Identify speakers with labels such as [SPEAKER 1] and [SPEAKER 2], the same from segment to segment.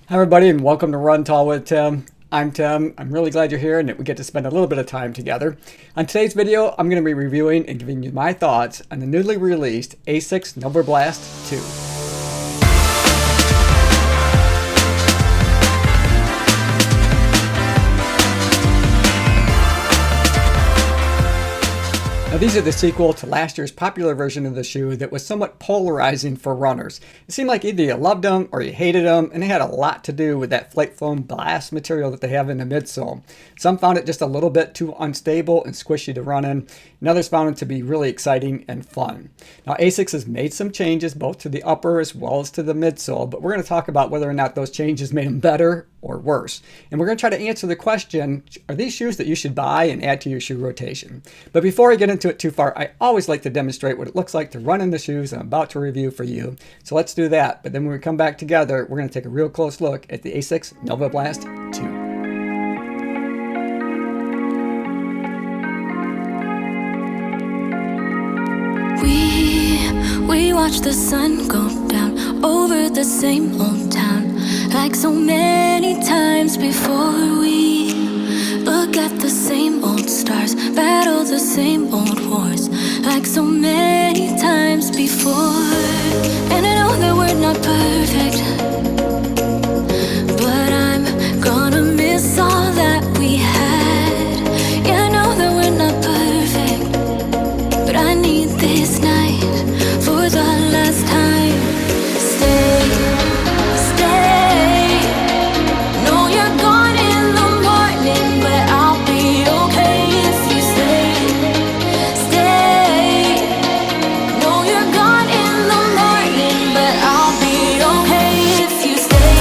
[SPEAKER 1] Hi everybody and welcome to Run Tall with Tim. I'm Tim. I'm really glad you're here and that we get to spend a little bit of time together. On today's video, I'm going to be reviewing and giving you my thoughts on the newly released Asics Novablast 2. Now these are the sequel to last year's popular version of the shoe that was somewhat polarizing for runners. It seemed like either you loved them or you hated them, and they had a lot to do with that flake foam blast material that they have in the midsole. Some found it just a little bit too unstable and squishy to run in, and others found it to be really exciting and fun. Now Asics has made some changes both to the upper as well as to the midsole, but we're going to talk about whether or not those changes made them better or worse. And we're going to try to answer the question, are these shoes that you should buy and add to your shoe rotation? But before I get into it too far, I always like to demonstrate what it looks like to run in the shoes I'm about to review for you. So let's do that. But then when we come back together, we're going to take a real close look at the Asics Novablast 2.
[SPEAKER 2] We watch the sun go down over the same old town, like so many times before. We look at the same old stars, battle the same old wars, like so many times before. And I know that we're not perfect, but I'm gonna miss all that we had. Yeah, I know that we're not perfect, but I need this night for the last time. Stay. No, you're gone in the morning, but I'll be okay if you stay. No, you're gone in the morning, but I'll be okay if you stay.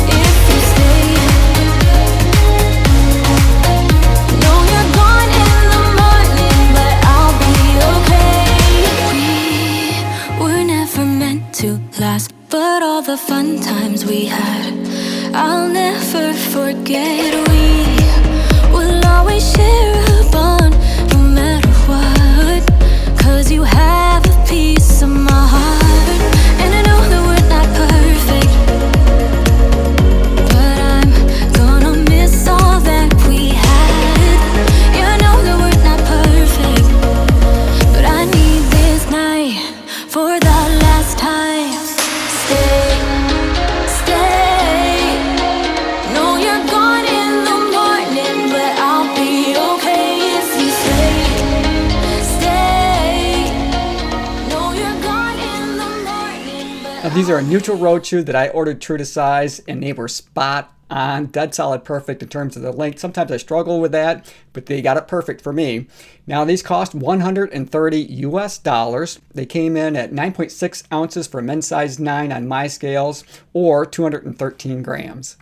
[SPEAKER 2] If you stay. No, you're gone in the morning, but I'll be okay. We were never meant to last, but all the fun times we had, I'll never forget. We will always share a bond, no matter what, 'cause you have a piece of my heart. And I know that we're not perfect, but I'm gonna miss all that we had. Yeah, I know that we're not perfect, but I need this night for the last time. Stay. No, you're gone in the morning, but I'll be okay if you stay. No, you're gone in the morning, but
[SPEAKER 1] Now these are a neutral road shoe that I ordered true to size, and they were spot on, dead solid perfect in terms of the length. Sometimes I struggle with that, but they got it perfect for me. Now these cost $130 US. They came in at 9.6 ounces for men's size 9 on my scales, or 213 grams.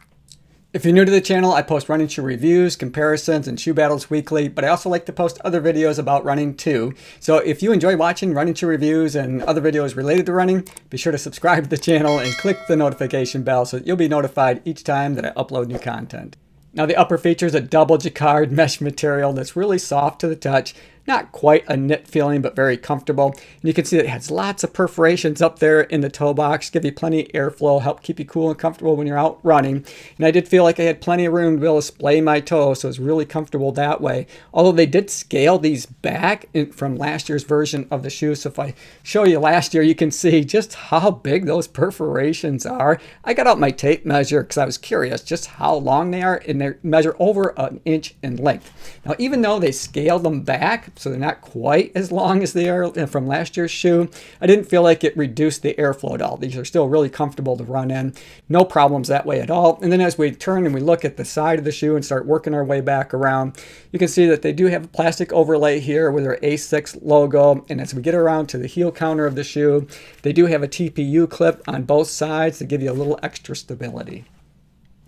[SPEAKER 1] If you're new to the channel, I post running shoe reviews, comparisons, and shoe battles weekly, but I also like to post other videos about running too. So if you enjoy watching running shoe reviews and other videos related to running, be sure to subscribe to the channel and click the notification bell so that you'll be notified each time that I upload new content. Now the upper features a double jacquard mesh material that's really soft to the touch. Not quite a knit feeling, but very comfortable. And you can see that it has lots of perforations up there in the toe box, give you plenty of airflow, help keep you cool and comfortable when you're out running. And I did feel like I had plenty of room to be able to splay my toe, so it's really comfortable that way. Although they did scale these back from last year's version of the shoe. So if I show you last year, you can see just how big those perforations are. I got out my tape measure because I was curious just how long they are, and they measure over an inch in length. Now, even though they scaled them back, so they're not quite as long as they are from last year's shoe, I didn't feel like it reduced the airflow at all. These are still really comfortable to run in. No problems that way at all. And then as we turn and we look at the side of the shoe and start working our way back around, you can see that they do have a plastic overlay here with their A6 logo. And as we get around to the heel counter of the shoe, they do have a TPU clip on both sides to give you a little extra stability.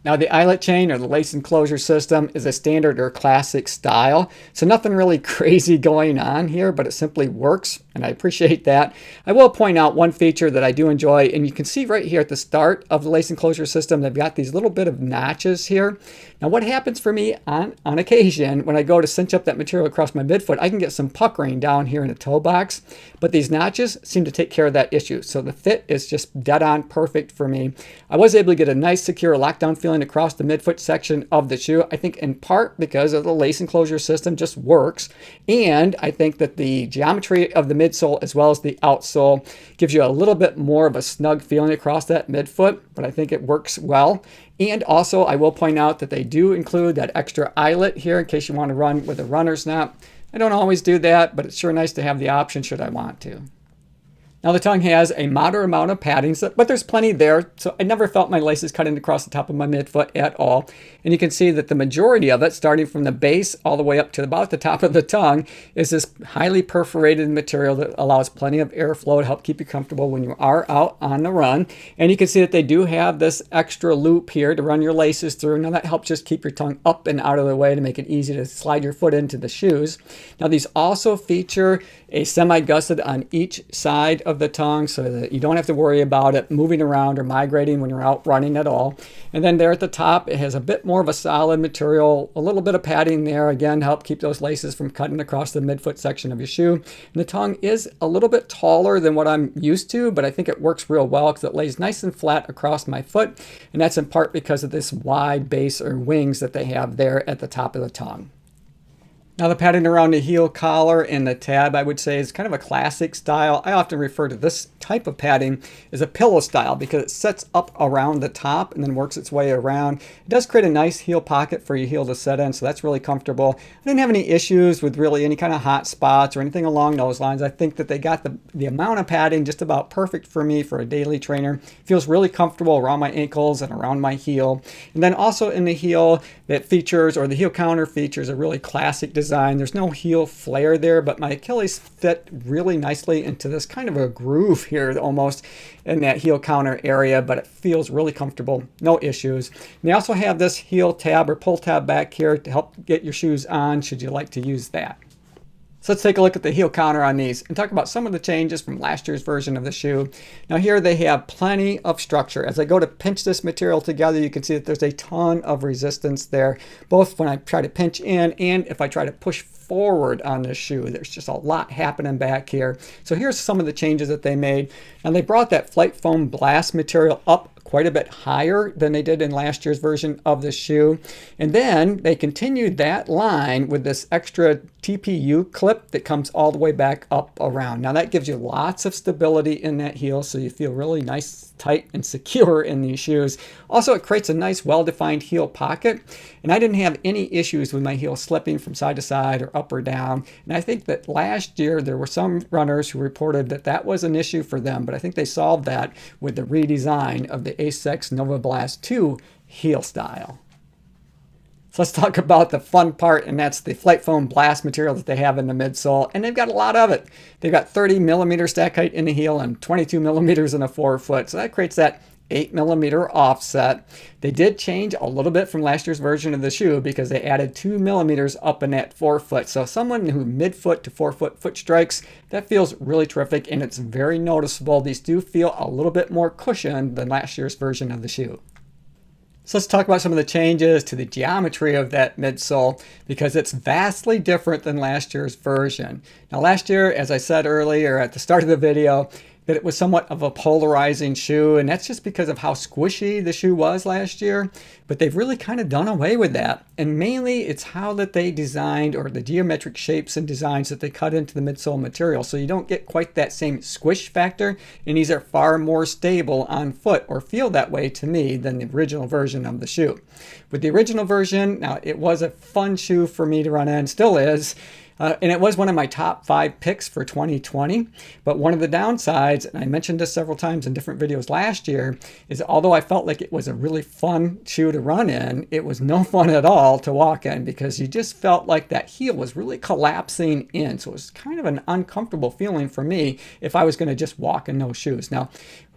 [SPEAKER 1] Now the eyelet chain, or the lace enclosure system, is a standard or classic style. So nothing really crazy going on here, but it simply works, and I appreciate that. I will point out one feature that I do enjoy, and you can see right here at the start of the lace enclosure system, they've got these little bit of notches here. Now what happens for me on occasion when I go to cinch up that material across my midfoot, I can get some puckering down here in the toe box, but these notches seem to take care of that issue. So the fit is just dead on perfect for me. I was able to get a nice secure lockdown feeling across the midfoot section of the shoe. I think in part because of the lace enclosure system just works. And I think that the geometry of the midsole as well as the outsole gives you a little bit more of a snug feeling across that midfoot, but I think it works well. And also I will point out that they do include that extra eyelet here in case you want to run with a runner's knot. I don't always do that, but it's sure nice to have the option should I want to. Now the tongue has a moderate amount of padding, but there's plenty there, so I never felt my laces cutting across the top of my midfoot at all. And you can see that the majority of it, starting from the base all the way up to about the top of the tongue, is this highly perforated material that allows plenty of airflow to help keep you comfortable when you are out on the run. And you can see that they do have this extra loop here to run your laces through. Now that helps just keep your tongue up and out of the way to make it easy to slide your foot into the shoes. Now these also feature a semi-gusset on each side of the tongue so that you don't have to worry about it moving around or migrating when you're out running at all. And then there at the top, it has a bit more of a solid material, a little bit of padding there, again, help keep those laces from cutting across the midfoot section of your shoe. And the tongue is a little bit taller than what I'm used to, but I think it works real well because it lays nice and flat across my foot. And that's in part because of this wide base or wings that they have there at the top of the tongue. Now the padding around the heel collar and the tab, I would say, is kind of a classic style. I often refer to this type of padding as a pillow style because it sets up around the top and then works its way around. It does create a nice heel pocket for your heel to set in, so that's really comfortable. I didn't have any issues with really any kind of hot spots or anything along those lines. I think that they got the amount of padding just about perfect for me for a daily trainer. It feels really comfortable around my ankles and around my heel. And then also in the heel, that features, or the heel counter features, a really classic design. There's no heel flare there, but my Achilles fit really nicely into this kind of a groove here almost in that heel counter area, but it feels really comfortable, no issues. And they also have this heel tab or pull tab back here to help get your shoes on should you like to use that. So let's take a look at the heel counter on these and talk about some of the changes from last year's version of the shoe. Now here they have plenty of structure. As I go to pinch this material together, you can see that there's a ton of resistance there, both when I try to pinch in and if I try to push forward on this shoe. There's just a lot happening back here. So here's some of the changes that they made. And they brought that flight foam blast material up quite a bit higher than they did in last year's version of the shoe. And then they continued that line with this extra TPU clip that comes all the way back up around. Now that gives you lots of stability in that heel, so you feel really nice, tight, and secure in these shoes. Also, it creates a nice, well-defined heel pocket. And I didn't have any issues with my heel slipping from side to side or up or down. And I think that last year there were some runners who reported that that was an issue for them, but I think they solved that with the redesign of the Asics Novablast 2 heel style. So let's talk about the fun part, and that's the flight foam blast material that they have in the midsole, and they've got a lot of it. They've got 30 millimeter stack height in the heel and 22 millimeters in a forefoot, so that creates that 8 millimeter offset. They did change a little bit from last year's version of the shoe because they added 2 millimeters up in that forefoot. So someone who midfoot to forefoot foot strikes, that feels really terrific and it's very noticeable. These do feel a little bit more cushioned than last year's version of the shoe. So let's talk about some of the changes to the geometry of that midsole because it's vastly different than last year's version. Now last year, as I said earlier at the start of the video, that it was somewhat of a polarizing shoe, and that's just because of how squishy the shoe was last year. But they've really kind of done away with that. And mainly it's how that they designed, or the geometric shapes and designs that they cut into the midsole material. So you don't get quite that same squish factor, and these are far more stable on foot, or feel that way to me, than the original version of the shoe. With the original version, now it was a fun shoe for me to run in, still is. And it was one of my top 5 picks for 2020. But one of the downsides, and I mentioned this several times in different videos last year, is although I felt like it was a really fun shoe to run in, it was no fun at all to walk in because you just felt like that heel was really collapsing in. So it was kind of an uncomfortable feeling for me if I was going to just walk in no shoes. Now,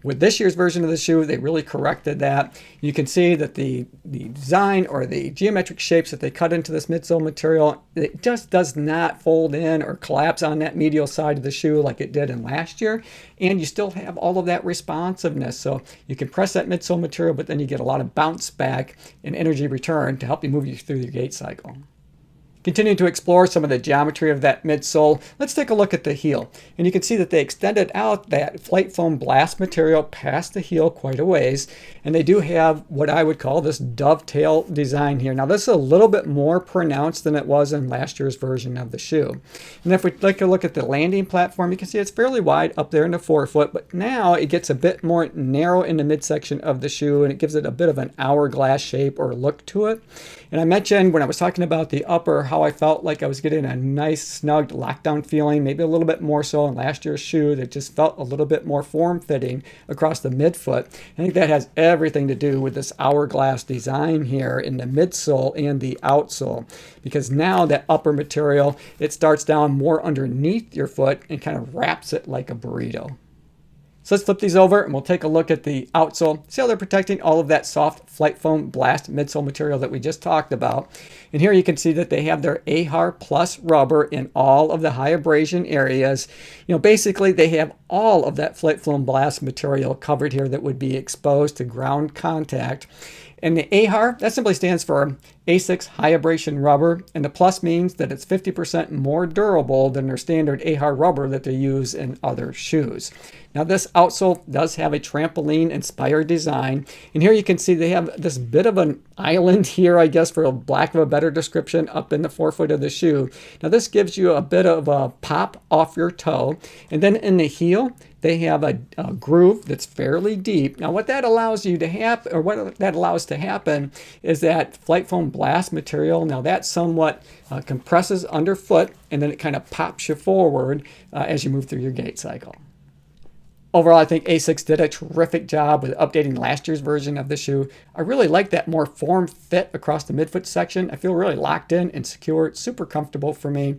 [SPEAKER 1] With this year's version of the shoe, they really corrected that. You can see that the design or the geometric shapes that they cut into this midsole material, it just does not fold in or collapse on that medial side of the shoe like it did in last year. And you still have all of that responsiveness. So you can press that midsole material, but then you get a lot of bounce back and energy return to help you move you through your gait cycle. Continuing to explore some of the geometry of that midsole, let's take a look at the heel. And you can see that they extended out that flight foam blast material past the heel quite a ways. And they do have what I would call this dovetail design here. Now this is a little bit more pronounced than it was in last year's version of the shoe. And if we take a look at the landing platform, you can see it's fairly wide up there in the forefoot, but now it gets a bit more narrow in the midsection of the shoe, and it gives it a bit of an hourglass shape or look to it. And I mentioned when I was talking about the upper how I felt like I was getting a nice snug lockdown feeling, maybe a little bit more so in last year's shoe that just felt a little bit more form-fitting across the midfoot. I think that has everything to do with this hourglass design here in the midsole and the outsole, because now that upper material, it starts down more underneath your foot and kind of wraps it like a burrito. So let's flip these over and we'll take a look at the outsole. See how they're protecting all of that soft flight foam blast midsole material that we just talked about. And here you can see that they have their AHAR Plus rubber in all of the high abrasion areas. You know, basically they have all of that flight foam blast material covered here that would be exposed to ground contact. And the AHAR, that simply stands for Asics High Abrasion Rubber, and the plus means that it's 50% more durable than their standard AHAR rubber that they use in other shoes. Now this outsole does have a trampoline-inspired design, and here you can see they have this bit of an island here, I guess, for a lack of a better description, up in the forefoot of the shoe. Now this gives you a bit of a pop off your toe, and then in the heel, they have a groove that's fairly deep. Now what that allows you to happen, or what that allows to happen, is that flight foam blast material, now that somewhat compresses underfoot, and then it kind of pops you forward as you move through your gait cycle. Overall, I think Asics did a terrific job with updating last year's version of the shoe. I really like that more form fit across the midfoot section. I feel really locked in and secure. It's super comfortable for me.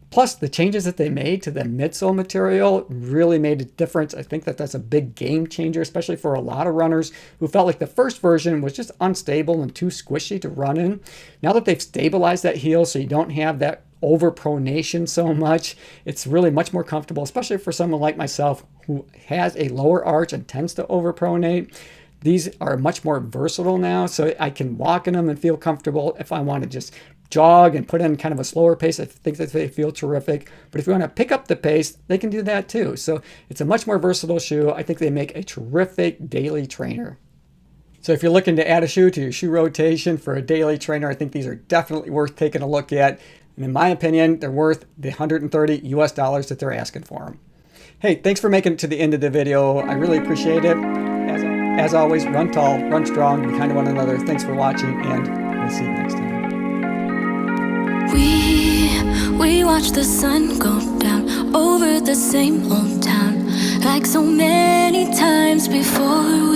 [SPEAKER 1] Plus, the changes that they made to the midsole material really made a difference. I think that that's a big game changer, especially for a lot of runners who felt like the first version was just unstable and too squishy to run in. Now that they've stabilized that heel so you don't have that overpronation so much, it's really much more comfortable, especially for someone like myself who has a lower arch and tends to overpronate. These are much more versatile now, so I can walk in them and feel comfortable. If I want to just jog and put in kind of a slower pace, I think that they feel terrific. But if you want to pick up the pace, they can do that too. So it's a much more versatile shoe. I think they make a terrific daily trainer. So if you're looking to add a shoe to your shoe rotation for a daily trainer, I think these are definitely worth taking a look at. And in my opinion, they're worth the $130 US that they're asking for them. Hey, thanks for making it to the end of the video. I really appreciate it. As always, run tall, run strong, be kind to one another. Thanks for watching, and we'll see you next time.
[SPEAKER 2] We watch the sun go down over the same old town, like so many times before.